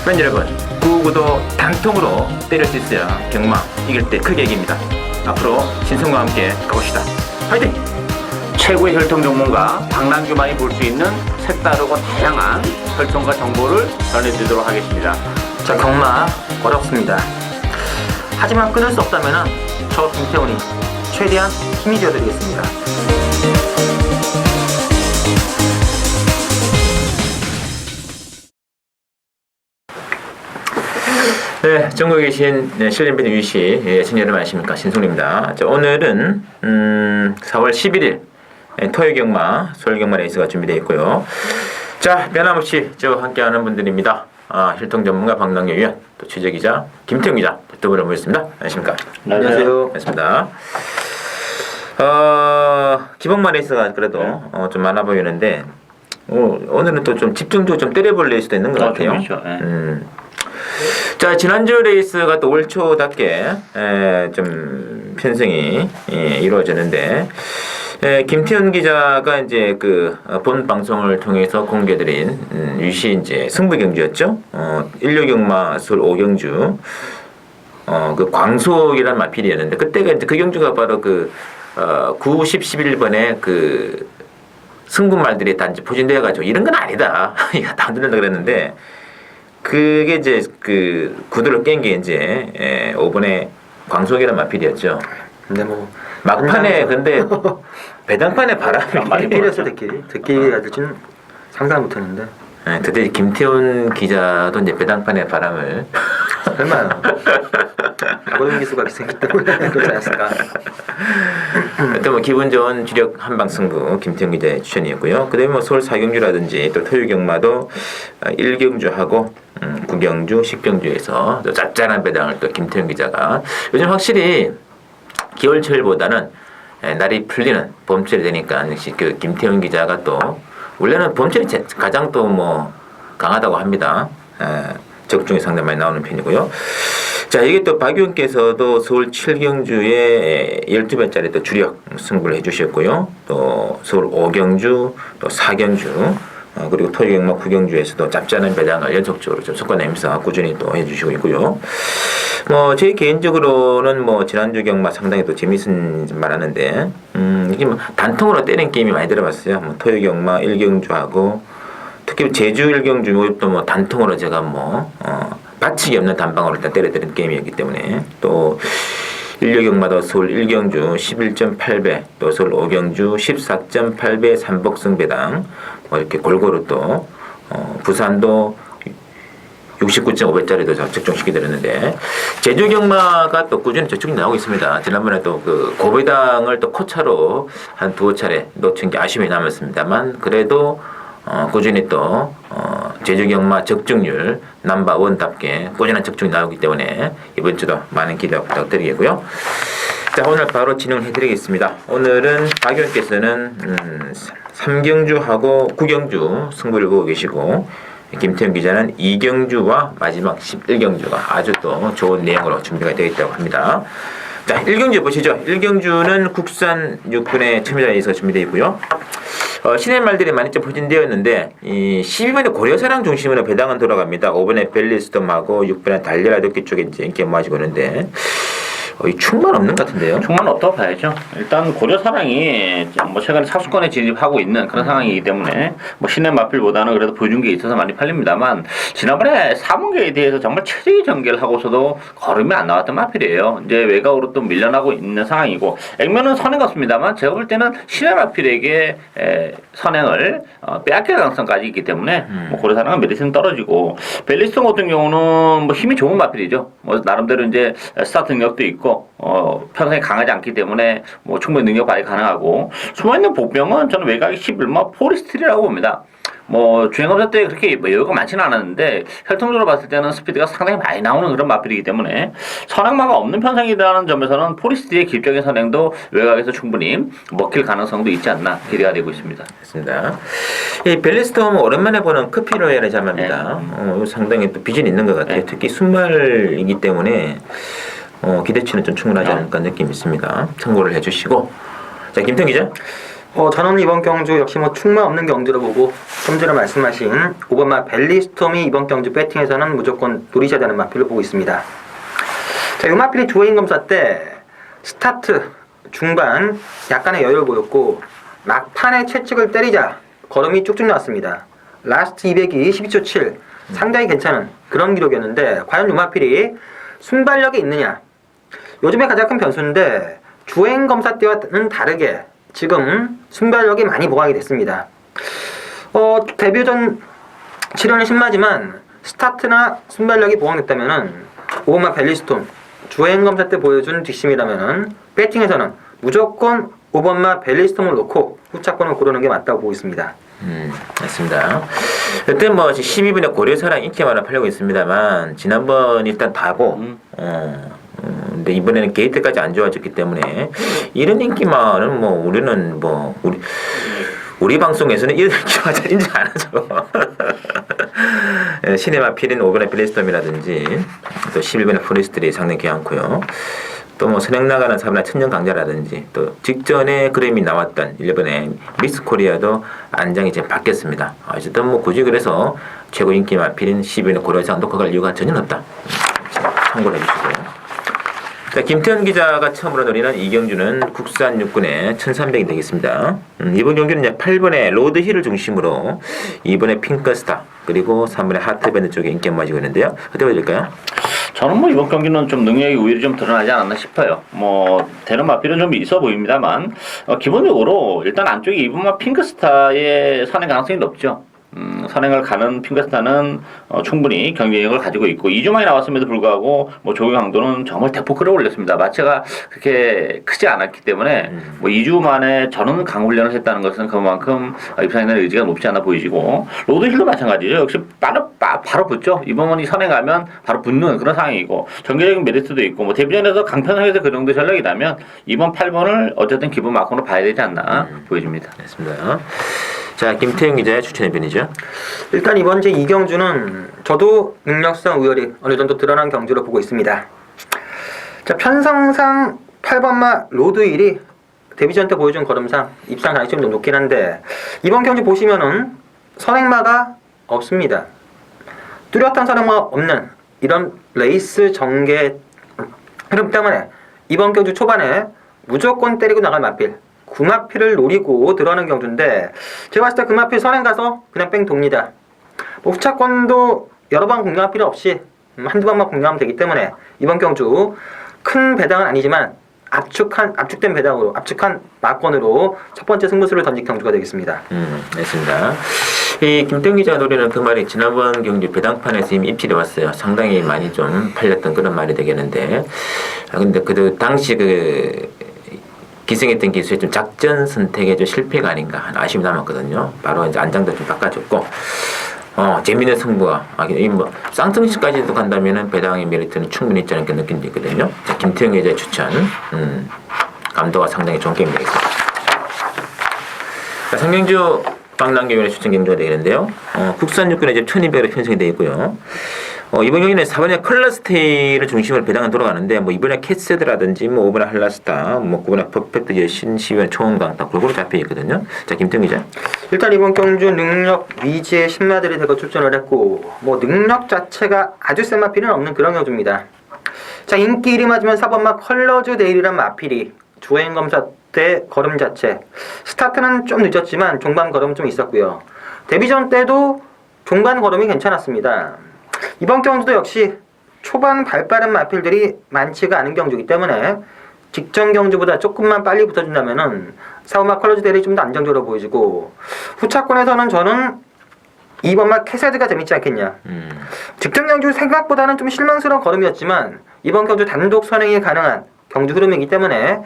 팬 여러분, 9구도 단통으로 때릴 수 있어야 경마 이길 때 크게 이깁니다. 앞으로 신성과 함께 가봅시다. 화이팅! 최고의 혈통 전문가 박남규만이 볼 수 있는 색다르고 다양한 혈통과 정보를 전해드리도록 하겠습니다. 자, 경마 어렵습니다. 하지만 끊을 수 없다면 저 김태훈이 최대한 힘이 되어드리겠습니다. 네, 전국에 계신 신림팬 유씨 시청자 여러분 안녕하십니까, 신송입니다. 자, 오늘은 4월 11일 토요 경마, 서울 경마 레이스가 준비되어 있고요. 자, 변함없이 저와 함께하는 분들입니다. 혈통 전문가 박남규 위원, 또 취재 기자 김태훈 기자 두 분을 모셨습니다. 안녕하십니까? 안녕하세요. 반갑습니다. 기본마 레이스가 그래도 좀 많아 보이는데 오늘은 또 좀 집중적으로 좀 때려볼 레이스도 있는 것 같아요. 그렇죠. 자, 지난주 레이스가 또 올 초답게 좀 편성이 이루어졌는데, 김태훈 기자가 이제 그 본 방송을 통해서 공개드린 유시 이제 승부 경주였죠. 1류경마 서울 5경주 그 광속이라는 마필이었는데, 그때가 이제 그 경주가 바로 그 9, 10, 11번에 그 승부말들이 다 이제 포진되어 가지고 이런 건 아니다. 이거 다 안 된다 그랬는데, 그게 이제 그 구도를 깬 게 이제 5번에 광속이라는 마필이었죠. 근데 뭐 막판에 근데 배당판에 바람이 많이 필요했어. 듣기가 될지는 상상 못했는데. 네, 그때 김태훈 기자도 이제 배당판에 바람을 설마요. 과거용 기수가 생겼기 때문에 그렇지 않았을까. 또 뭐 기분 좋은 주력 한방 승부 김태훈 기자의 추천이었고요. 그다음에 뭐 서울 4경주라든지 또 토요 경마도 1경주하고 9경주, 10경주에서 또 짭짤한 배당을 또 김태훈 기자가 요즘 확실히 겨울철보다는 날이 풀리는 봄철이 되니까 역시 그 김태훈 기자가 또 원래는 봄철이 가장 또 뭐 강하다고 합니다. 적중이 상당히 많이 나오는 편이고요. 자, 이게 또 박 의원께서도 서울 7경주에 12번짜리 또 주력 승부를 해주셨고요. 또 서울 5경주, 또 4경주, 그리고 토요경마 9경주에서도 짭짤한 배당을 연속적으로 좀 섞어내면서 꾸준히 또 해주시고 있고요. 뭐, 제 개인적으로는 뭐, 지난주 경마 상당히 또 재밌은 말하는데, 이게 뭐, 단통으로 때리는 게임이 많이 들어봤어요. 뭐, 토요경마 1경주하고, 특히 제주 1경주 이것도 뭐, 단통으로 제가 뭐, 받치기 없는 단방으로 일단 때려드린 게임이었기 때문에, 또, 1류경마도 서울 1경주 11.8배, 또 서울 5경주 14.8배 삼복승 배당, 뭐 이렇게 골고루 또, 부산도 69.5배짜리도 적중시켜 드렸는데, 제주 경마가 또 꾸준히 적중이 나오고 있습니다. 지난번에 또 그 고배당을 또 코차로 한 두어 차례 놓친 게 아쉬움이 남았습니다만, 그래도 꾸준히 또 제주 경마 적중률 넘버원답게 꾸준한 적중이 나오기 때문에 이번 주도 많은 기대 부탁드리겠고요. 자, 오늘 바로 진행해 드리겠습니다. 오늘은 박 의원께서는 3경주하고 9경주 승부를 보고 계시고, 김태훈 기자는 2경주와 마지막 11경주가 아주 또 좋은 내용으로 준비가 되어 있다고 합니다. 자, 1경주 보시죠. 1경주는 국산 6분의 참여자에서 준비되어 있고요. 신의 말들이 많이 좀 포진되어 있는데, 이 12번에 고려사랑 중심으로 배당은 돌아갑니다. 5번에 벨리스톰하고 6번에 달려라 도끼 쪽에 이제 인기 모아지고 있는데, 이 충만 없는 것 같은데요? 충만 없다고 봐야죠. 일단 고려사랑이 뭐 최근에 사수권에 진입하고 있는 그런 상황이기 때문에 뭐 신의 마필보다는 그래도 보여준 게 있어서 많이 팔립니다만, 지난번에 사문계에 대해서 정말 최대의 전개를 하고서도 걸음이 안 나왔던 마필이에요. 이제 외곽으로 또 밀려나고 있는 상황이고, 액면은 선행 같습니다만 제가 볼 때는 신의 마필에게 선행을 빼앗길 가능성까지 있기 때문에 뭐 고려사랑은 메리트는 떨어지고, 벨리스톤 같은 경우는 뭐 힘이 좋은 마필이죠. 뭐 나름대로 이제 스타트 능력도 있고 평소에 강하지 않기 때문에 뭐 충분히 능력 발휘 가능하고, 숨어있는 복병은 저는 외곽이 11마 포리스트리라고 봅니다. 뭐 주행검사 때 그렇게 뭐 여유가 많지는 않았는데 혈통적으로 봤을 때는 스피드가 상당히 많이 나오는 그런 마필이기 때문에 선행마가 없는 편성이라는 점에서는 포리스트리의 기술적인 선행도 외곽에서 충분히 먹힐 가능성도 있지 않나 기대가 되고 있습니다. 그렇습니다. 이 벨리스톰은 오랜만에 보는 크피로엘의 자마입니다. 상당히 또 비전이 있는 것 같아요. 특히 순말이기 때문에 기대치는 좀 충분하지 않을까 느낌이 있습니다. 참고를 해주시고, 자, 김태훈 기자. 저는 이번 경주 역시 뭐 충마 없는 경주로 보고 좀 전에 말씀하신 5번마 벨리스톰이 이번 경주 배팅에서는 무조건 노리셔야 되는 마필로 보고 있습니다. 자, 이 마필이 주행 검사 때 스타트 중반 약간의 여유를 보였고 막판에 채찍을 때리자 걸음이 쭉쭉 나왔습니다. 라스트 200이 12초 7 상당히 괜찮은 그런 기록이었는데 과연 이 마필이 순발력이 있느냐, 요즘에 가장 큰 변수인데 주행 검사 때와는 다르게 지금 순발력이 많이 보강이 됐습니다. 데뷔전 7연은 신마지만 스타트나 순발력이 보강됐다면은 5번마 벨리스톤 주행 검사 때 보여준 뒷심이라면은 배팅에서는 무조건 5번마 벨리스톤을 놓고 후차권을 고르는 게 맞다고 보고 있습니다. 맞습니다. 그때 뭐 12분에 고려사랑 인기 많아 팔려고 있습니다만 지난번 일단 다고 근데 이번에는 게이트까지 안 좋아졌기 때문에 이런 인기만은 뭐 우리는 뭐 우리 방송에서는 이런 인기만 잘 인지 안 하죠. 시네마 필인 5번의 빌리스톰이라든지 또 11번의 포리스트리 상당히 괜찮고요. 또 뭐 선행 나가는 4번의 천년 강자라든지 또 직전에 그림이 나왔던 1번의 미스 코리아도 안장이 지금 바뀌었습니다. 어쨌든 뭐 굳이 그래서 최고 인기 마필인 12번의 고려상 놓고 이유가 전혀 없다. 참고를 해주시고요. 자, 김태현 기자가 처음으로 노리는 이 경주는 국산 육군의 1300이 되겠습니다. 이번 경주는 이제 8번의 로드힐을 중심으로 2번의 핑크스타 그리고 3번의 하트밴드 쪽에 인기가 모아지고 있는데요. 어떻게 보실까요? 저는 뭐 이번 경기는 좀 능력이 우위로 좀 드러나지 않았나 싶어요. 뭐 대는 마필은 좀 있어 보입니다만 기본적으로 일단 안쪽에 2번마 핑크스타의 선행 가능성이 높죠. 선행을 가는 핑크스타는 충분히 경쟁력을 가지고 있고 2주 만에 나왔음에도 불구하고 뭐 조기 강도는 정말 대폭 끌어올렸습니다. 마체가 그렇게 크지 않았기 때문에 뭐 2주 만에 저는 강훈련을 했다는 것은 그만큼 입상에 대한 의지가 높지 않아 보이지고 로드힐도 마찬가지죠. 역시 바로 붙죠. 이번 선행하면 바로 붙는 그런 상황이고 전개적인 메리트도 있고 뭐 데뷔전에서 강편성에서 그 정도 전력이라면 이번 8번을 어쨌든 기본 마크로 봐야 되지 않나 보여집니다. 맞습니다. 자, 김태형 기자의 추천의 편이죠. 일단 이번 제 2경주는 저도 능력성 우열이 어느 정도 드러난 경주로 보고 있습니다. 자, 편성상 8번마 로드힐이 데뷔전 때 보여준 걸음상 입상 가능성이 좀 높긴 한데 이번 경주 보시면은 선행마가 없습니다. 뚜렷한 선행마가 없는 이런 레이스 전개 흐름 때문에 이번 경주 초반에 무조건 때리고 나갈 마필 구마필을 노리고 들어가는 경주인데 제가 봤을 때 구마필 선행 가서 그냥 뺑 돕니다. 뭐 후차권도 여러 번 공략할 필요 없이 한두 번만 공략하면 되기 때문에 이번 경주 큰 배당은 아니지만 압축된 배당으로 압축한 마권으로 첫 번째 승부수를 던진 경주가 되겠습니다. 맞습니다. 이 김태형 기자가 노리는 그 말이 지난번 경주 배당판에서 이미 입질이 왔어요. 상당히 많이 좀 팔렸던 그런 말이 되겠는데 근데 그 당시 기승했던 기술의 좀 작전 선택의 좀 실패가 아닌가 하는 아쉬움이 남았거든요. 바로 이제 안장도 좀 바꿔줬고, 재미있는 승부가, 뭐, 쌍승시까지도 간다면은 배당의 메리트는 충분히 있지 않을까 느껴지거든요. 자, 김태형 기자의 추천, 감도가 상당히 좋은 게임이 되겠습니다. 자, 상경주 방랑경연의 추천 경주가 되겠는데요. 국산 육군에 이제 1200으로 편성이 되어 있고요. 이번 경기는 4번의 컬러스테이를 중심으로 배당은 돌아가는데 뭐 이번에 캣세드라든지 뭐 5번의 할라스타 뭐 9번의 퍼펙트 여신 10번의 초원강타 골고루 잡혀 있거든요. 자, 김태형 기자. 일단 이번 경주 능력 위주의 신마들이 대거 출전을 했고 뭐 능력 자체가 아주 센 마필은 없는 그런 경주입니다. 자, 인기 1위 맞으면 4번마 컬러즈 데일이란 마필이 주행 검사 때 걸음 자체 스타트는 좀 늦었지만 종반 걸음 좀 있었고요. 데뷔전 때도 종반 걸음이 괜찮았습니다. 이번 경주도 역시 초반 발빠른 마필들이 많지가 않은 경주이기 때문에 직전 경주보다 조금만 빨리 붙어준다면은 4번마 컬러즈 데일이 좀 더 안정적으로 보여지고 후차권에서는 저는 2번마 캐세드가 재밌지 않겠냐. 직전 경주 생각보다는 좀 실망스러운 걸음이었지만 이번 경주 단독 선행이 가능한 경주 흐름이기 때문에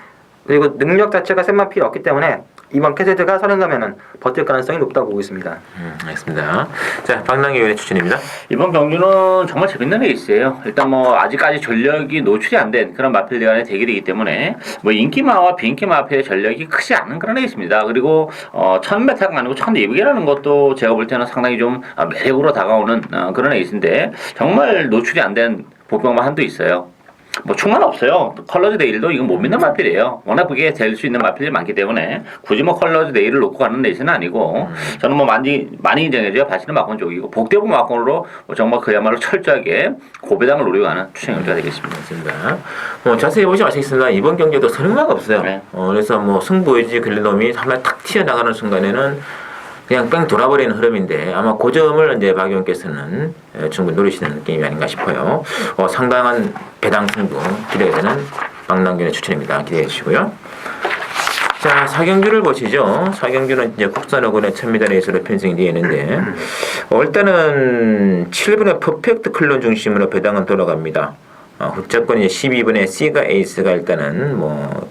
그리고 능력 자체가 센 마필이 없기 때문에 이번 캐세드가 선행 가면은 버틸 가능성이 높다고 보고 있습니다. 알겠습니다. 자, 방랑의원의 추천입니다. 이번 경주는 정말 재밌는 레이스예요. 일단 뭐 아직까지 전력이 노출이 안 된 그런 마필들 간의 대결이기 때문에 뭐 인기마와 비인기 마필의 전력이 크지 않은 그런 레이스입니다. 그리고 1000m가 아니고 1200이라는 것도 제가 볼 때는 상당히 좀 매력으로 다가오는 그런 레이스인데 정말 노출이 안 된 복병만 한도 있어요. 뭐 충만 없어요. 컬러즈 데일도 이건 못 믿는 마필이에요. 워낙 그게 될 수 있는 마필이 많기 때문에 굳이 뭐 컬러즈 데일을 놓고 가는 레이스는 아니고 저는 뭐 많이 정해져야 바시는 막권 쪽이고 복대부 막권으로 정말 그야말로 철저하게 고배당을 노리고 가는 추천 경주가 되겠습니다. 맞습니다. 자세히 보시면 아시겠습니다. 이번 경기도 설마가 없어요. 네. 그래서 뭐 승부의지 글리놈이 한번 탁 튀어나가는 순간에는 그냥 뺑 돌아버리는 흐름인데 아마 그 점을 이제 박 의원께서는 충분히 노리시는 게임이 아닌가 싶어요. 상당한 배당 승부 기대가 되는 박남균의 추천입니다. 기대해 주시고요. 자, 4경주를 보시죠. 4경주는 이제 국산어군의 1000m 레이스로 편성이 되어 있는데 일단은 7번의 퍼펙트 클론 중심으로 배당은 돌아갑니다. 후차권이 12번의 C가 에이스가 일단은 뭐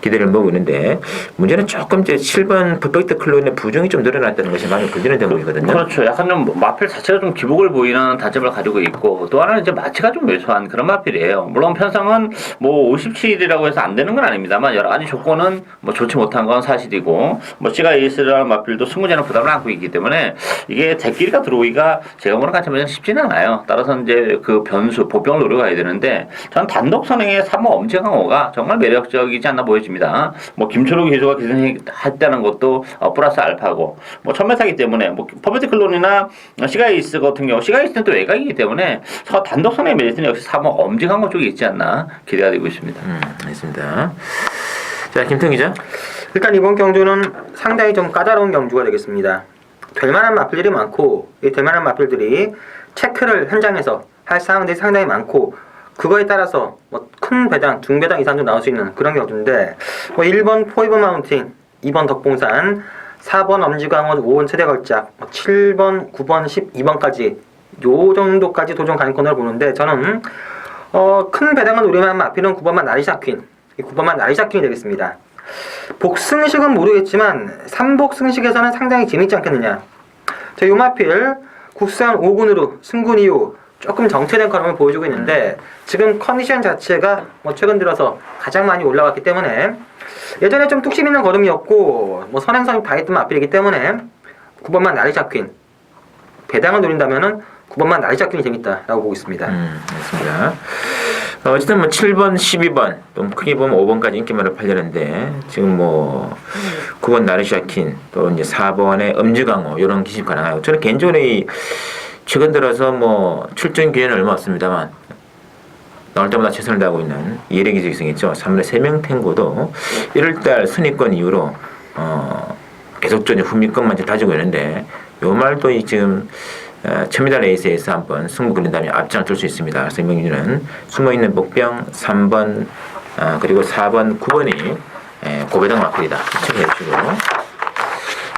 기대를 모으고 있는데 문제는 조금 이제 7번 퍼펙트 클론의 부정이 좀 늘어났다는 것이 많이 걸리는 대목이거든요. 그렇죠. 약간 좀 마필 자체가 좀 기복을 보이는 단점을 가지고 있고 또 하나는 이제 마치가 좀 왜소한 그런 마필이에요. 물론 편성은 뭐 57이라고 해서 안 되는 건 아닙니다만 여러 가지 조건은 뭐 좋지 못한 건 사실이고 뭐 C가 에이스라는 마필도 승부자는 부담을 안고 있기 때문에 이게 대끼리가 들어오기가 제가 보는 관점에서는 쉽지는 않아요. 따라서 이제 그 변수, 보병을 노려가야 되는데 저는 단독 선행의 3호 엄지강호가 정말 매력적이지 않나 보여집니다. 뭐 김철호 기수가 기승했다는 것도 플러스 알파고 뭐 1000m이기 때문에 뭐 퍼펙트 클론이나 시가이스 같은 경우 시가이스는 또 외곽이기 때문에 단독 선의 메리트는 역시 3호 엄지강호 쪽에 있지 않나 기대가 되고 있습니다. 알겠습니다. 자, 김태형 기자. 일단 이번 경주는 상당히 좀 까다로운 경주가 되겠습니다. 될 만한 마필들이 많고 이 될 만한 마필들이 체크를 현장에서 할 사항들이 상당히 많고 그거에 따라서 뭐 큰 배당, 중배당 이상도 나올 수 있는 그런 경주인데 뭐 1번 포이버 마운틴, 2번 덕봉산, 4번 엄지강원, 5번 최대걸작, 7번, 9번, 12번까지 요 정도까지 도전 가능성을 보는데 저는 큰 배당을 노리면 마필은 9번만 나리샤퀸, 9번만 나리샤퀸이 되겠습니다. 복승식은 모르겠지만 3복 승식에서는 상당히 재밌지 않겠느냐. 자, 요 마필 국산 5군으로 승군 이후 조금 정체된 걸음을 보여주고 있는데 지금 컨디션 자체가 뭐 최근 들어서 가장 많이 올라갔기 때문에 예전에 좀 뚝심 있는 걸음이었고 뭐 선행선이 다 했던 마필이기 때문에 9번만 나리샤퀸 배당을 노린다면은 9번만 나리샤퀸이 재밌다라고 보고 있습니다. 알겠습니다. 어쨌든 뭐 7번, 12번, 또 크게 보면 5번까지 인기만을 팔려는데 지금 뭐 9번 나리샤퀸, 또 이제 4번의 엄지강호 이런 기식 가능하고 저는 개인적으로 이 최근 들어서 뭐 출전 기회는 얼마 없습니다만 나올 때마다 최선을 다하고 있는 예력이 기승이죠. 3분의 3명 탱고도 1월달 순위권 이후로 계속적인 후미권만 다지고 있는데 요 말도 지금 1000m 레이스에서 한번 승부 걸린다면 앞장 들 수 있습니다. 그래서 이명준은 숨어있는 복병 3번 그리고 4번 9번이 고배당 마필이다. 체크해 주시고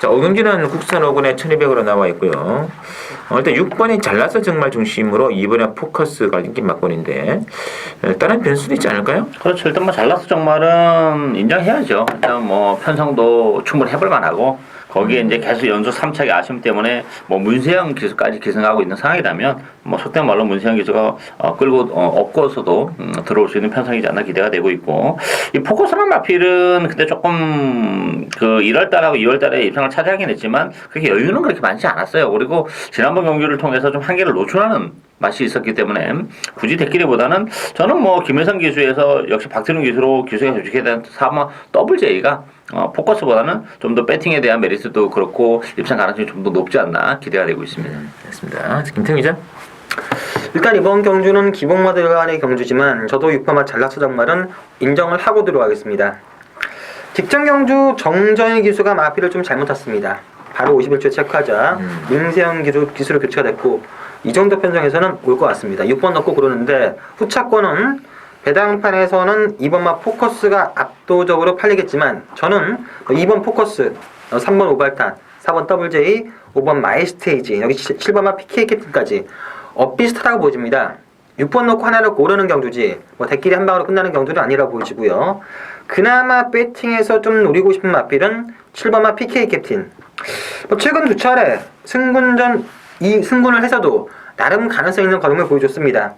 자, 오경진은 국산 5군에 1200으로 나와 있고요. 일단 6번이 잘나서 정말 중심으로 2번에 포커스가 인기 막권인데 다른 변수도 있지 않을까요? 그렇죠. 일단 뭐 잘나서 정말은 인정해야죠. 일단 뭐 편성도 충분히 해볼 만하고 거기에 이제 계속 연속 3차기 아쉬움 때문에 뭐 문세영 기수까지 기승하고 있는 상황이라면 뭐 속된 말로 문세영 기수가 끌고 업고서도 들어올 수 있는 편성이지 않나 기대가 되고 있고 이 포커스는 마필은 근데 조금 그 1월달하고 2월달에 입상을 차지하긴 했지만 그렇게 여유는 그렇게 많지 않았어요. 그리고 지난번 경기를 통해서 좀 한계를 노출하는 맛이 있었기 때문에 굳이 대끼리보다는 저는 뭐 김혜성 기수에서 역시 박태룡 기수로 기수가 조직에 대한 사마 더블 J가 포커스보다는 좀 더 배팅에 대한 메리트도 그렇고 입상 가능성이 좀 더 높지 않나 기대가 되고 있습니다. 알겠습니다. 김태형 기자. 일단 이번 경주는 기복마들 간의 경주지만 저도 6번마 잘나서 정말은 인정을 하고 들어가겠습니다. 직전 경주 정정희 기수가 마필을 좀 잘못 탔습니다. 바로 51초 체크하자 민세영 기수로 교체가 됐고 이 정도 편성에서는 올 것 같습니다. 6번 넣고 그러는데 후차권은 배당판에서는 2번마 포커스가 압도적으로 팔리겠지만 저는 2번 포커스, 3번 오발탄, 4번 WJ, 5번 마이스테이지, 여기 7번마 PK 캡틴까지 비슷하다고 보여집니다. 6번 넣고 하나를 고르는 경주지 뭐 대끼리 한 방으로 끝나는 경주는 아니라고 보여지고요. 그나마 배팅에서 좀 노리고 싶은 마필은 7번마 PK 캡틴. 최근 두 차례 승군전 승군을 해서도 나름 가능성 있는 걸음을 보여줬습니다.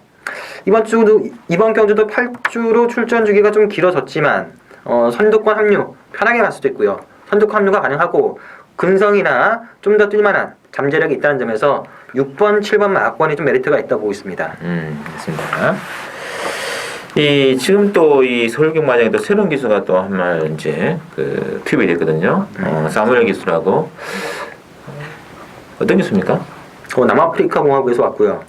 이번 경주도 8주로 출전 주기가 좀 길어졌지만 선두권 합류 편하게 갈 수도 있고요. 선두권 합류가 가능하고 근성이나 좀 더 뛸만한 잠재력이 있다는 점에서 6번, 7번 마권이 좀 메리트가 있다고 보고 있습니다. 알겠습니다. 이 지금 또 이 서울경마장에 또 새로운 기수가 또 한 말 이제 그 투입이 됐거든요. 사무엘 기수라고. 어떤 기수입니까? 남아프리카 공화국에서 왔고요.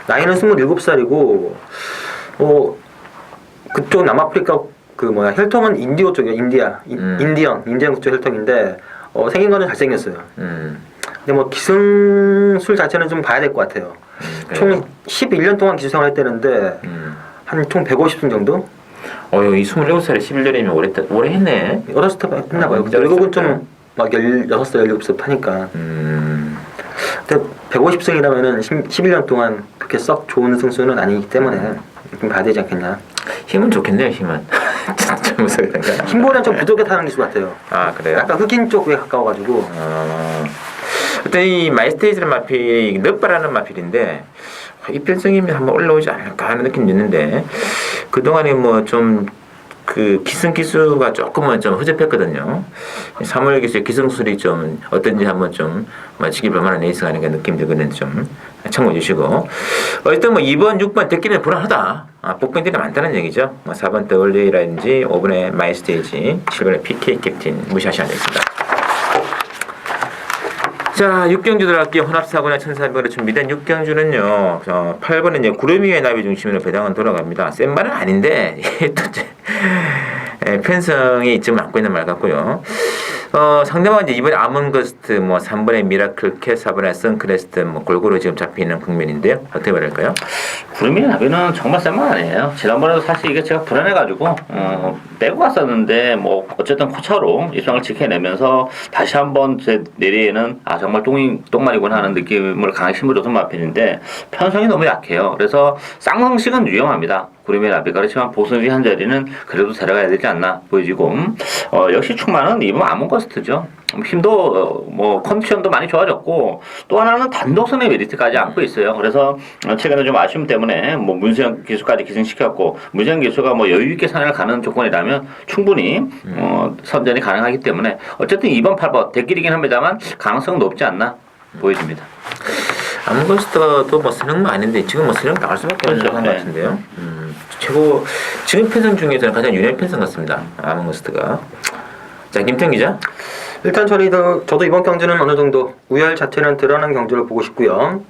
나이는 27살이고 그쪽 남아프리카 그 뭐야 혈통은 인디오 쪽이에요. 인디언 그쪽 혈통인데 생긴 거는 잘생겼어요. 근데 뭐 기승술 자체는 좀 봐야 될 것 같아요. 총 11년 동안 기수 생활했다는데 한 총 150승 정도? 이 27살에 11년이면 오래 했네. 어렸을 때 했나 봐요. 근데 외국은 좀 막 16살, 17살 하니까. 근데 150승이라면은 11년 동안 그렇게 썩 좋은 승수는 아니기 때문에 좀 봐야 되지 않겠냐. 힘은 좋겠네요, 힘은. 진짜 무서워요. 힘보다는 좀 부족해 타는 기수 같아요. 아, 그래요? 약간 흑인 쪽에 가까워가지고. 어떤 이 마이스테이지라는 마필이 넛바라는 마필인데 이편성이면 한번 올라오지 않을까 하는 느낌이 있는데 그동안에 뭐 좀 그 기승 기수가 조금은 좀 허접했거든요. 사무엘 기수의 기승술이 좀 어떤지 한번 좀 지킬 만한 레이스가 아닌가 느낌 들거든요. 좀 참고해 주시고 어쨌든 뭐 2번, 6번 됐기는 불안하다. 복병들이 많다는 얘기죠. 4번 더올레이라든지 5번의 마이스테이지, 7번의 PK 캡틴 무시하시면 되겠습니다. 자, 6경주 들어갈게요. 혼합사고나 1400으로 준비된 6경주는요. 8번은 이제 구름 위의 나비 중심으로 배당은 돌아갑니다. 센 말은 아닌데 또 이제 편성이 이점을 안고 있는 말 같고요. 상대방은 이제 2번에 아몬거스트, 뭐 3번에 미라클캣, 4번에 선크레스트, 뭐 골고루 지금 잡히는 국면인데요. 어떻게 말할까요? 구름이 나비는 정말 센만 아니에요. 지난번에도 사실 이게 제가 불안해가지고 빼고 갔었는데 뭐 어쨌든 코차로 일정을 지켜내면서 다시 한번 제 내리에는 정말 똥말이구나 하는 느낌을 강하게 심어줘서 마필인데 편성이 너무 약해요. 그래서 쌍방식은 위험합니다. 구름의 나비가 그렇지만 보선 위 한 자리는 그래도 데려가야 되지 않나 보여지고 역시 충만은 이번 아몬거스트죠. 힘도 뭐 컨디션도 많이 좋아졌고 또 하나는 단독선의 메리트까지 안고 있어요. 그래서 최근에 좀 아쉬움 때문에 뭐 문세영 기수까지 기승시켰고 문세영 기수가 뭐 여유 있게 산을 가는 조건이라면 충분히 선전이 가능하기 때문에 어쨌든 2번, 8번 대길이긴 합니다만 가능성은 높지 않나 보여집니다. 아몬거스트도 뭐 선행만 아닌데 지금 뭐 선행 나갈 수밖에 없는 것 같은데요. 최고 지금 편성 중에서는 가장 유리한 편성 같습니다. 아몬거스트가. 자, 김태형 기자. 일단 저도 이번 경주는 어느 정도 우열 자체는 드러난 경주를 보고 싶고요.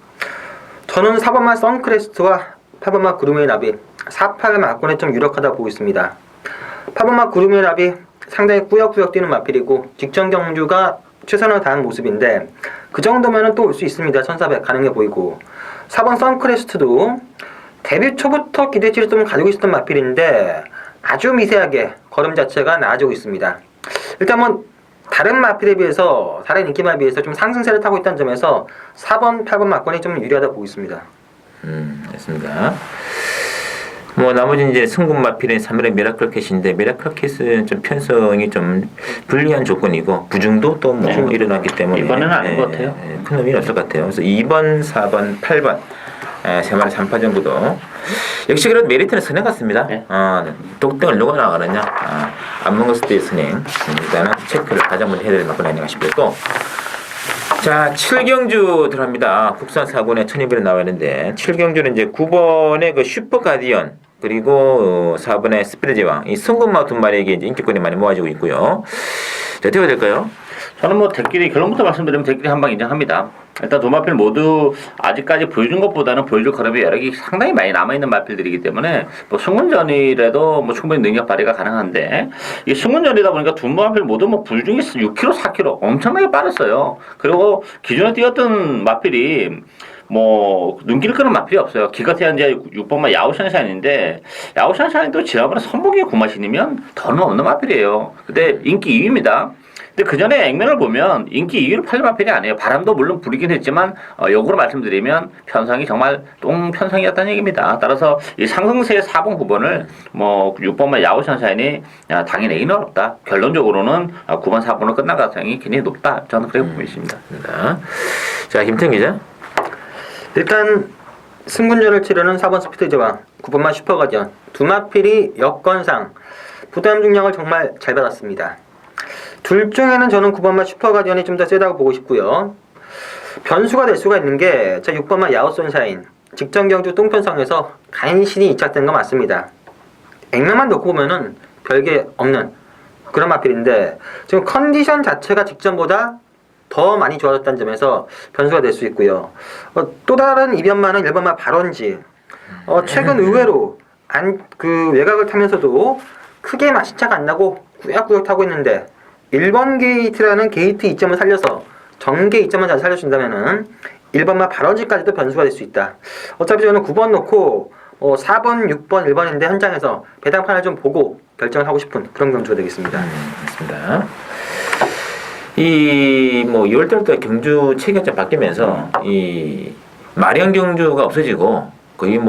저는 4번마 선크레스트와 8번마 구름의 나비 4,8 마권에 좀 유력하다 보고 있습니다. 8번마 구름의 나비 상당히 꾸역꾸역 뛰는 마필이고 직전 경주가 최선을 다한 모습인데 그 정도면은 또 올 수 있습니다. 1400 가능해 보이고 4번 선크레스트도 데뷔 초부터 기대치를 좀 가지고 있었던 마필인데 아주 미세하게 걸음 자체가 나아지고 있습니다. 일단 뭐 다른 마필에 비해서 다른 인기마에 비해서 좀 상승세를 타고 있다는 점에서 4번, 8번 마권이 좀 유리하다 보고 있습니다. 됐습니다. 뭐 나머지 이제 승군 마필인 3번의 미라클캣인데 미라클캣은 좀 편성이 좀 불리한 조건이고 부중도 또 뭐 일어나기 때문에 이번에는 아닌 것 같아요. 큰 의미는 없을 것 같아요. 그래서 2번, 4번, 8번 세 마리 3파 정도도 역시 그래도 메리트는 선행 같습니다. 똑땡을 누가 나가느냐 안먹었을 선행 일단은 체크를 가장 먼저 해야 될 만큼 아닌가 싶고요. 또 자, 7경주 들어갑니다. 국산 4군에 1200원 나와 있는데 7경주는 이제 9번의 그 슈퍼 가디언 그리고 4번의 스피드 제왕 이 승군마 두 마리에게 이제 인기권이 많이 모아지고 있고요. 자, 어떻게 될까요? 저는 뭐 대끼리 결론부터 말씀드리면 대끼리 한방 인정합니다. 일단 두 마필 모두 아직까지 보여준 것보다는 보여줄 걸음이 여러 개 상당히 많이 남아있는 마필들이기 때문에 뭐 승문전이라도 뭐 충분히 능력 발휘가 가능한데 이게 승문전이다 보니까 두 마필 모두 뭐 부중이 6km, 4km 엄청나게 빠졌어요. 그리고 기존에 뛰었던 마필이 뭐 눈길을 끄는 마필이 없어요. 기껏해야 이제 6번마 야오샹샤인인데 야오샹샤인도 지난번에 선봉의 구마신이면 더는 없는 마필이에요. 근데 인기 2위입니다. 근데 그 전에 액면을 보면 인기 2위로 팔린 마필이 아니에요. 바람도 물론 불이긴 했지만 역으로 말씀드리면 편성이 정말 똥편성이었다는 얘기입니다. 따라서 이 상승세의 4번 9번을 뭐 6번만 야오샹샤인이 당연히 내기는 어렵다. 결론적으로는 9번 4번으로 끝날 가능성이 굉장히 높다. 저는 그렇게 보고 있습니다. 자, 김태형 기자. 일단 승군전을 치르는 4번 스피드 제왕 9번마 슈퍼가디언 두 마필이 여건상 부담 중량을 정말 잘 받았습니다. 둘 중에는 저는 9번마 슈퍼가디언이 좀 더 세다고 보고 싶고요. 변수가 될 수가 있는 게 6번마 야오선샤인 직전 경주 똥편성에서 간신히 이착된 거 맞습니다. 액면만 놓고 보면은 별게 없는 그런 마필인데 지금 컨디션 자체가 직전보다 더 많이 좋아졌다는 점에서 변수가 될 수 있고요. 또 다른 이변만은 1번마 발원지. 최근 의외로 그 외곽을 타면서도 크게 마시차가 안 나고 꾸역꾸역 타고 있는데 1번 게이트라는 게이트 이점을 살려서 전개 이점만 잘 살려준다면은 1번마 발원지까지도 변수가 될 수 있다. 어차피 저는 9번 놓고 4번, 6번, 1번인데 현장에서 배당판을 좀 보고 결정을 하고 싶은 그런 경주가 되겠습니다. 맞습니다. 이 2월달부터 경주 체계가 바뀌면서 이 마련 경주가 없어지고 거의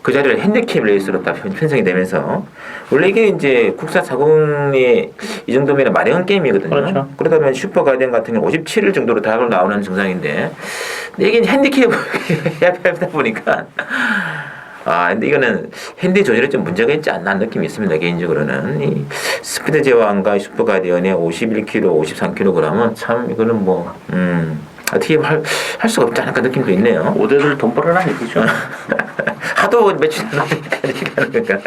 그 자리를 핸디캡 레이스로 다 편성이 되면서 원래 이게 이제 국산 40이 이 정도면 마련 게임이거든요. 그렇죠. 그러다 보면 슈퍼 가디언 같은 경우 57일 정도로 다 나오는 정상인데 근데 이게 핸디캡 하다 보니까 근데 이거는 핸디 조절에 좀 문제가 있지 않나 하는 느낌이 있습니다. 개인적으로는 이 스피드 제왕과 슈퍼 가디언의 51kg, 53kg은 참 이거는 어떻게 할 수가 없지 않을까 느낌도 있네요. 5대들 돈 벌어라 얘기죠. 하도 며칠 하니까.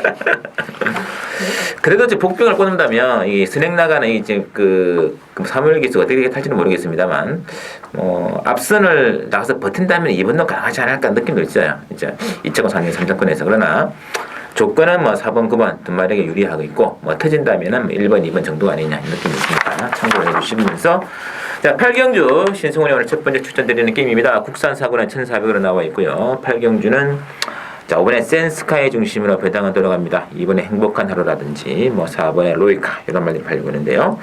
그래도 이제 복병을 꽂는다면 이 스낵 나가는 이제 그 사무엘 기수가 어떻게 탈지는 모르겠습니다만 앞선을 나가서 버틴다면 이번도 강하지 않을까 느낌도 있어요. 이제 2.5상위 3점권에서 그러나 조건은 4번, 9번 두 마리에게 유리하고 있고 터진다면은 1번, 2번 정도가 아니냐 느낌이 있으니까 참고를 해주시면서 자 8경주 신승훈이 오늘 첫 번째 추천드리는 게임입니다. 국산 사고는 1,400으로 나와 있고요. 8경주는 자 5번에 센스카이 중심으로 배당은 들어갑니다. 2번에 행복한 하루라든지 4번에 로이카 이런 말들이 팔리고 있는데요.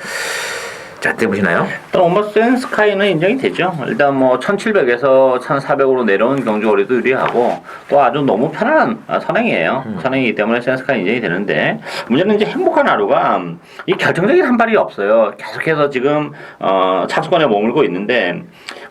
자 어떻게 보시나요? 일단 센스카이는 인정이 되죠. 일단 1700에서 1400으로 내려온 경주거리도 유리하고 또 아주 너무 편안한 선행이에요. 선행이기 때문에 센스카이 인정이 되는데 문제는 이제 행복한 하루가 이 결정적인 한 발이 없어요. 계속해서 지금 착수권에 머물고 있는데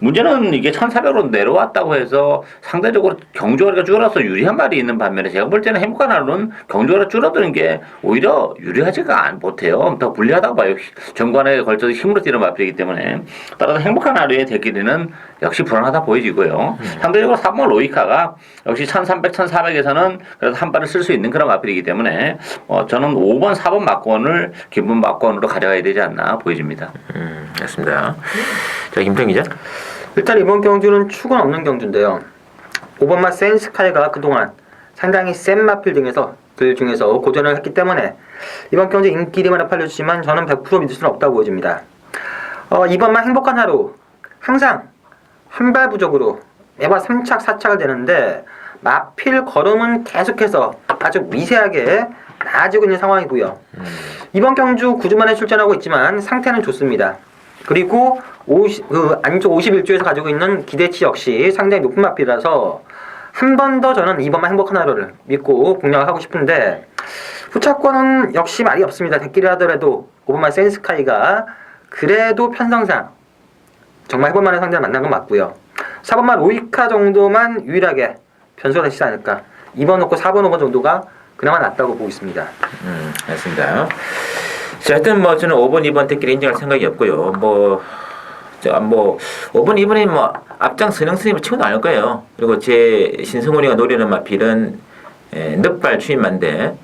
문제는 이게 1400으로 내려왔다고 해서 상대적으로 경주거리가 줄어서 유리한 발이 있는 반면에 제가 볼 때는 행복한 하루는 경주거리가 줄어드는 게 오히려 유리하지가 못해요. 더 불리하다고 봐요. 전관에 걸쳐서 힘으로 뛰는 마필이기 때문에 따라서 행복한 하루의 대길이는 역시 불안하다 보여지고요. 상대적으로 3번 로이카가 역시 1300, 1400에서는 그래도 한 발을 쓸 수 있는 그런 마필이기 때문에 저는 5번, 4번 막권을 기본 막권으로 가져가야 되지 않나 보여집니다. 맞습니다. 자 김태형 기자. 일단 이번 경주는 축은 없는 경주인데요. 5번마 센스카이가 그동안 상당히 센 마필 중에서 고전을 했기 때문에 이번 경주 인기리만을 팔려주지만 저는 100% 믿을 수는 없다고 보여집니다. 이번만 행복한 하루 항상 한 발 부족으로 매번 3착 4착을 되는데 마필 걸음은 계속해서 아주 미세하게 나아지고 있는 상황이고요. 이번 경주 9주만에 출전하고 있지만 상태는 좋습니다. 그리고 안쪽 51주에서 가지고 있는 기대치 역시 상당히 높은 마필이라서 한 번 더 저는 이번만 행복한 하루를 믿고 공략을 하고 싶은데 후차권은 역시 말이 없습니다. 대끼리 하더라도 5번만 센스카이가 그래도 편성상 정말 해볼만한 상대를 만난 건 맞고요. 4번만 로이카 정도만 유일하게 변수가 되시지 않을까. 2번 놓고 4번 5번 정도가 그나마 낫다고 보고 있습니다. 알겠습니다. 자, 하여튼 저는 5번, 2번 대끼리 인정할 생각이 없고요. 5번, 2번이 앞장 선행스님을 치고도 않을 거예요. 그리고 제 신성훈이가 노리는 마필은 넉발 추임만데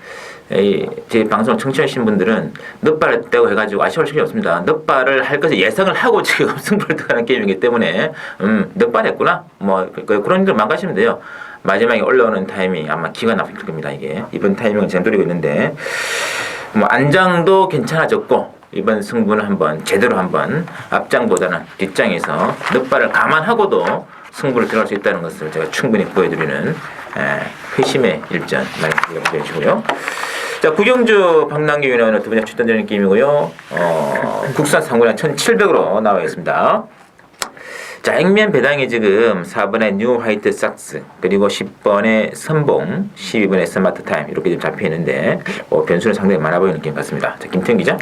제 방송 청취하신 분들은 넉발 했다고 해가지고 아쉬울 필요 없습니다. 넉발을 할 것을 예상을 하고 지금 승부를 들어가는 게임이기 때문에 넉발 했구나 그런 걸 망가시면 돼요. 마지막에 올라오는 타이밍 아마 기가 막힐 겁니다. 이게 이번 타이밍은 제가 노리고 있는데 안장도 괜찮아졌고 이번 승부는 제대로 앞장보다는 뒷장에서 넉발을 감안하고도 승부를 들어갈 수 있다는 것을 제가 충분히 보여드리는 회심의 일전 말씀드려 주시고요. 자, 구경주 박남규 위원은 두 번째 출전되는 게임이고요. 국산 상구량 1,700으로 나와 있습니다. 자, 액면 배당이 지금 4번에 뉴 화이트 삭스, 그리고 10번에 선봉, 12번에 스마트 타임 이렇게 좀 잡혀 있는데 변수는 상당히 많아 보이는 게임 같습니다. 자, 김태형 기자.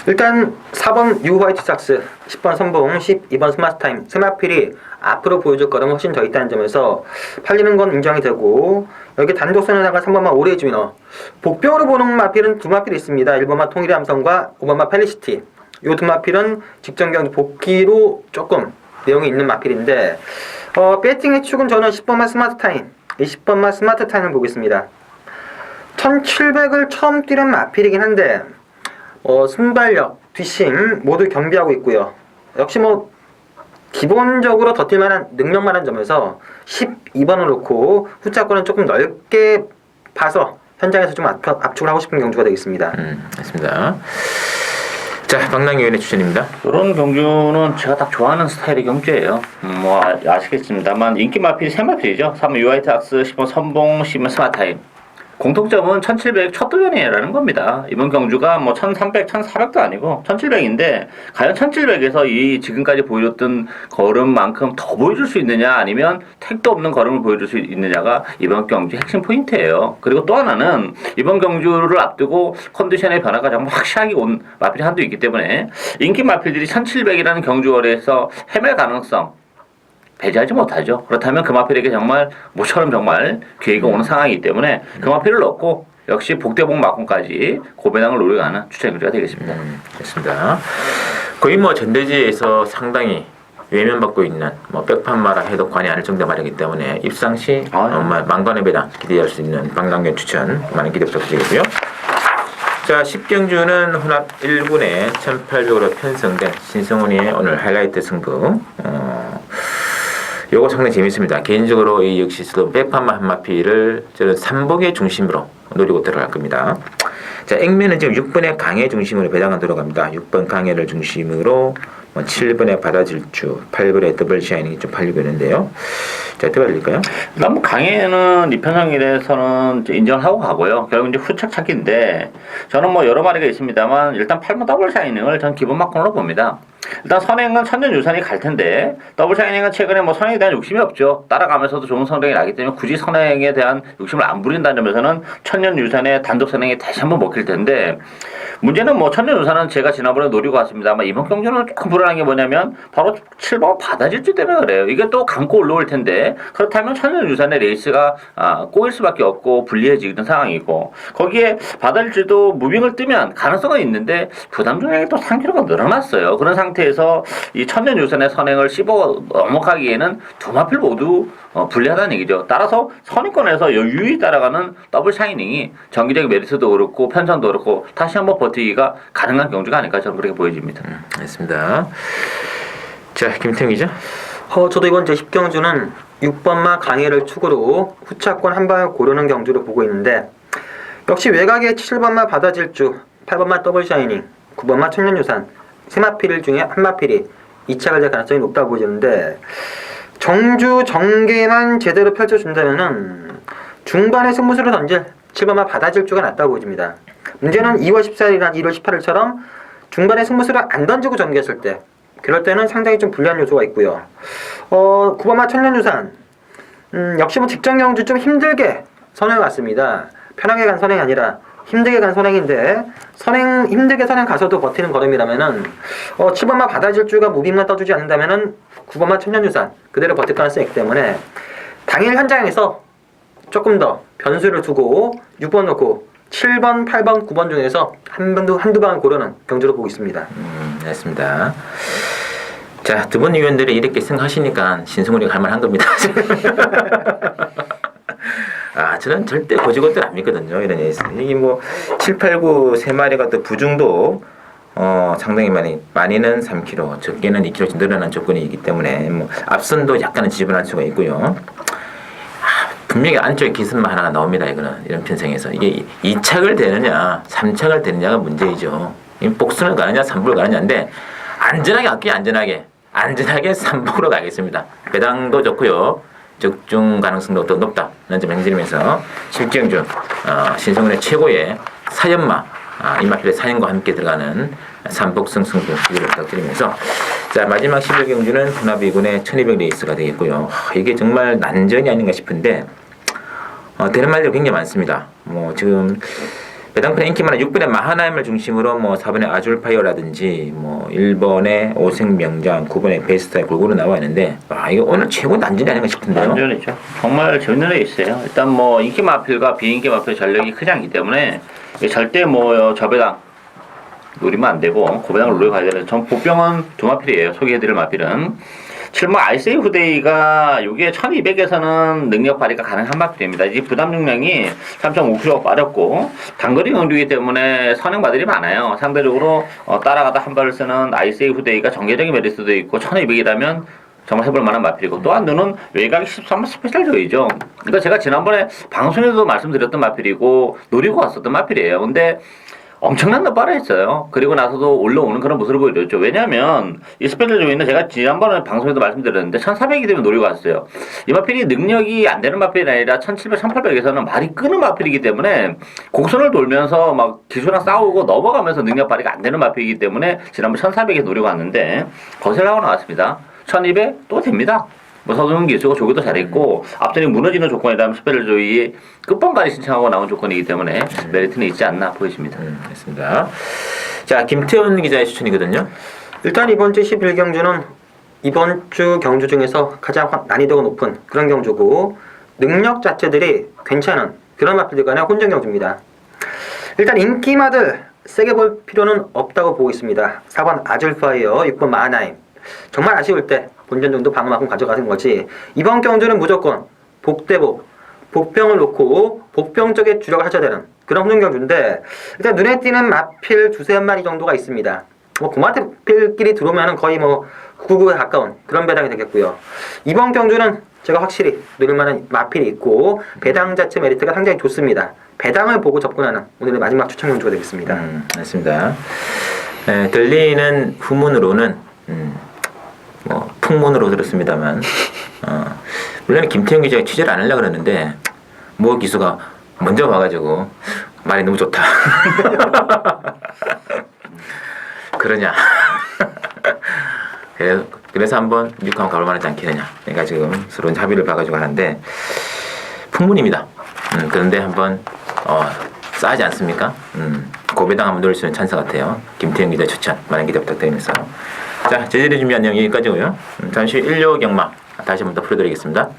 일단 4번 뉴 화이트 삭스, 10번 선봉, 12번 스마트 타임 세 마필이 앞으로 보여줄 거는 훨씬 더 있다는 점에서 팔리는 건 인정이 되고 여기 단독선에 나간 3번마 오레이즈 위너 복병으로 보는 마필은 두 마필이 있습니다. 1번마 통일의 함성과 5번마 펠리시티 이 두 마필은 직전 경기 복귀로 조금 내용이 있는 마필인데 배팅의 축은 저는 10번만 스마트 타임 20번만 스마트 타임을 보겠습니다. 1700을 처음 뛰는 마필이긴 한데 순발력, 뒷심 모두 겸비하고 있고요. 역시 뭐 기본적으로 더 뛸만한 능력만한 점에서 12번을 놓고 후차권은 조금 넓게 봐서 현장에서 좀 압축을 하고 싶은 경주가 되겠습니다. 맞습니다. 자, 박랑위원의 추천입니다. 이런 경주는 제가 딱 좋아하는 스타일의 경주예요. 뭐 아시겠습니다만 인기 마필이 세 마필이죠. 3번 유아이트 악스, 10번 선봉, 10번 스마타임. 공통점은 1700 첫 도전이라는 겁니다. 이번 경주가 뭐 1300, 1400도 아니고 1700인데 과연 1700에서 이 지금까지 보여줬던 걸음만큼 더 보여줄 수 있느냐 아니면 택도 없는 걸음을 보여줄 수 있느냐가 이번 경주 핵심 포인트예요. 그리고 또 하나는 이번 경주를 앞두고 컨디션의 변화가 정말 확실하게 온 마필이 한도 있기 때문에 인기 마필들이 1700이라는 경주거리에서 헤맬 가능성 배제하지 못하죠. 그렇다면 그 마필에게 정말 모처럼 정말 기회가 오는 상황이기 때문에 그 마필을 넣고 역시 복대복 막공까지 고배당을 노려가는 추천 경주가 되겠습니다. 좋습니다. 거의 뭐 전대지에서 상당히 외면받고 있는 뭐 백판마라 해도 관이 아닐 정도 말이기 때문에 입상 시 정말 만관의 배당 기대할 수 있는 박랑현 추천 많은 기대 부탁드리고요. 자, 10경주는 혼합 1군에 1800으로 편성된 신성훈이의 오늘 하이라이트 승부. 요거 상당히 재밌습니다. 개인적으로 이 역시 백판마 한마피를 저는 3복의 중심으로 노리고 들어갈 겁니다. 자, 액면은 지금 6번의 강해 중심으로 배당은 들어갑니다. 6번 강해를 중심으로 7번의 바다질주, 8번의 더블 샤이닝이 좀 팔리고 있는데요. 자, 들어갈까요? 일단 뭐 강해는 이편성에 대해서는 인정을 하고 가고요. 결국 이제 후착 찾기인데 저는 뭐 여러 마리가 있습니다만 일단 8번 더블 샤이닝을 전 기본 막공으로 봅니다. 일단 선행은 천년유산이 갈 텐데 더블 샤이닝은 최근에 뭐 선행에 대한 욕심이 없죠. 따라가면서도 좋은 선행이 나기 때문에 굳이 선행에 대한 욕심을 안 부린다는 점에서는 천년유산의 단독 선행이 다시 한번 먹힐 텐데 문제는 뭐 천년유산은 제가 지난번에 노리고 왔습니다만 이번 경주는 조금 불안한 게 뭐냐면 바로 7번 바다질주 때문에 그래요. 이게 또 감고 올라올 텐데 그렇다면 천년유산의 레이스가 꼬일 수밖에 없고 불리해지는 상황이고 거기에 바다질주도 무빙을 뜨면 가능성은 있는데 부담 중량이 또 3kg가 늘어났어요. 그런 상태에서 이 천년유산의 선행을 씹어 넘어가기에는 두 마필 모두 불리하다는 얘기죠. 따라서 선행권에서 유유히 따라가는 더블 샤이닝이 정기적 메리트도 그렇고 편성도 그렇고 다시 한번 버티기가 가능한 경주가 아닐까 저는 그렇게 보여집니다. 알겠습니다. 자, 김태형 기자. 저도 이번 제10경주는 6번마 강해를 축으로 후차권 한 방을 고르는 경주를 보고 있는데 역시 외곽의 7번마 바다질주, 8번마 더블 샤이닝, 9번마 천년유산 세 마필 중에 한 마필이 이착을 될 가능성이 높다고 보이는데 정주 정계만 제대로 펼쳐준다면은 중반에 승부수를 던질 7번마 바다질주가 낫다고 보여집니다. 문제는 2월 14일이나 1월 18일처럼 중반에 승부수를 안 던지고 전개했을 때 그럴 때는 상당히 좀 불리한 요소가 있고요. 9번마 천년유산 역시 뭐 직전 경주 좀 힘들게 선행 갔습니다. 편하게 간 선행이 아니라 힘들게 간 선행인데 힘들게 선행 가서도 버티는 걸음이라면은 7번마 바다질주가 무빙만 떠주지 않는다면은 9번마 천년유산 그대로 버틸 가능성이 있기 때문에 당일 현장에서 조금 더 변수를 두고 6번 놓고 7번, 8번, 9번 중에서 한두 방을 고르는 경주로 보고 있습니다. 알겠습니다. 자, 두 분 의원들이 이렇게 생각하시니까 신승훈이 갈만한 겁니다. 저는 절대 거지것들 안 믿거든요. 이런 예스. 이게 뭐 7, 8, 9 세 마리가 또 부중도 상당히 많이는 3kg, 적게는 2kg씩 늘어난 조건이기 때문에 뭐 앞선도 약간은 지저분할 수가 있고요. 분명히 안쪽에 기습만 하나가 나옵니다. 이거는 이런 편성에서 이게 2착을 되느냐, 3착을 되느냐가 문제이죠. 복순을 가느냐, 3복을 가느냐인데 안전하게 갈게요. 안전하게 3복으로 가겠습니다. 배당도 좋고요. 적중 가능성도 더 높다는 점 행드리면서 10경주 신성훈의 최고의 사연마 이마필의 사연과 함께 들어가는 3복승 승부 기회를 부탁드리면서 자, 마지막 11경주는 혼합2군의 1200 레이스가 되겠고요. 이게 정말 난전이 아닌가 싶은데 되는 말들이 굉장히 많습니다. 뭐 지금 배당편 인기 많은 6번의 마하나임을 중심으로 뭐 4번의 아줄파이어라든지 뭐 1번의 오색명장, 9번의 베스트에 골고루 나와 있는데 이거 오늘 최고 난전이 아닌가 싶은데요. 난전이죠. 정말 재밌는 레이스예요. 일단 뭐 인기 마필과 비인기 마필 전력이 크지 않기 때문에 절대 뭐 저배당 노리면 안 되고 고배당을 노려 가야 되는 전 보병은 두 마필이에요. 소개해드릴 마필은 실무 ICA 후데이가 이게 1200에서는 능력 발휘가 가능한 마필입니다. 이 부담 중량이 3.5kg 빠졌고 단거리 경주이기 때문에 선행마들이 많아요. 상대적으로 따라가다 한 발을 쓰는 ICA 후데이가 전개적인 메리트도 있고 1200이라면 정말 해볼 만한 마필이고 또 한눈은 외곽이 13번 스페셜 조이죠. 그러니까 제가 지난번에 방송에서도 말씀드렸던 마필이고 노리고 왔었던 마필이에요. 근데 엄청난 나빠를 했어요. 그리고 나서도 올라오는 그런 모습을 보여줬죠. 왜냐하면 이 스페셜 조이는 제가 지난번에 방송에도 말씀드렸는데 1400이 되면 노리고 왔어요. 이 마필이 능력이 안 되는 마필이 아니라 1700, 1800에서는 말이 끄는 마필이기 때문에 곡선을 돌면서 막 기수랑 싸우고 넘어가면서 능력 발휘가 안 되는 마필이기 때문에 지난번 1400에 노리고 왔는데 거슬하고 나왔습니다. 1200 또 됩니다. 뭐 서승훈 기수가 조교도 잘했고 앞전이 무너지는 조건이라면 스페셜 조이의 끝번까지 신청하고 나온 조건이기 때문에 메리트는 있지 않나 보여집니다. 됐습니다. 자, 김태훈 기자의 추천이거든요. 일단 이번 주 11경주는 이번 주 경주 중에서 가장 난이도가 높은 그런 경주고 능력 자체들이 괜찮은 그런 마필들 간의 혼전 경주입니다. 일단 인기마들 세게 볼 필요는 없다고 보고 있습니다. 4번 아줄파이어, 6번 마하나임. 정말 아쉬울 때 본전 정도 방어만큼 가져가는 거지. 이번 경주는 무조건 복대복, 복병을 놓고 복병 쪽에 주력을 하셔야 되는 그런 혼전 경주인데 일단 눈에 띄는 마필 두세 마리 정도가 있습니다. 뭐 고마필끼리 들어오면은 거의 뭐 999에 가까운 그런 배당이 되겠고요. 이번 경주는 제가 확실히 누릴만한 마필이 있고 배당 자체 메리트가 상당히 좋습니다. 배당을 보고 접근하는 오늘의 마지막 추천 경주가 되겠습니다. 맞습니다. 들리는 후문으로는 뭐 풍문으로 들었습니다만 물론 김태형 기자가 취재를 안 하려고 그랬는데 모 기수가 먼저 와가지고 말이 너무 좋다. 그러냐. 그래서 한번 미국하면 가볼 만하지 않겠느냐. 그러니까 지금 서로 합의를 봐가지고 하는데 풍문입니다. 그런데 한번 싸지 않습니까? 고배당 한번 노릴 수 있는 찬스 같아요. 김태형 기자 추천 많은 기대 부탁드리면서 자, 저희들이 준비한 내용 여기까지고요. 잠시 후 일요 경마 다시 한번 더 풀어드리겠습니다.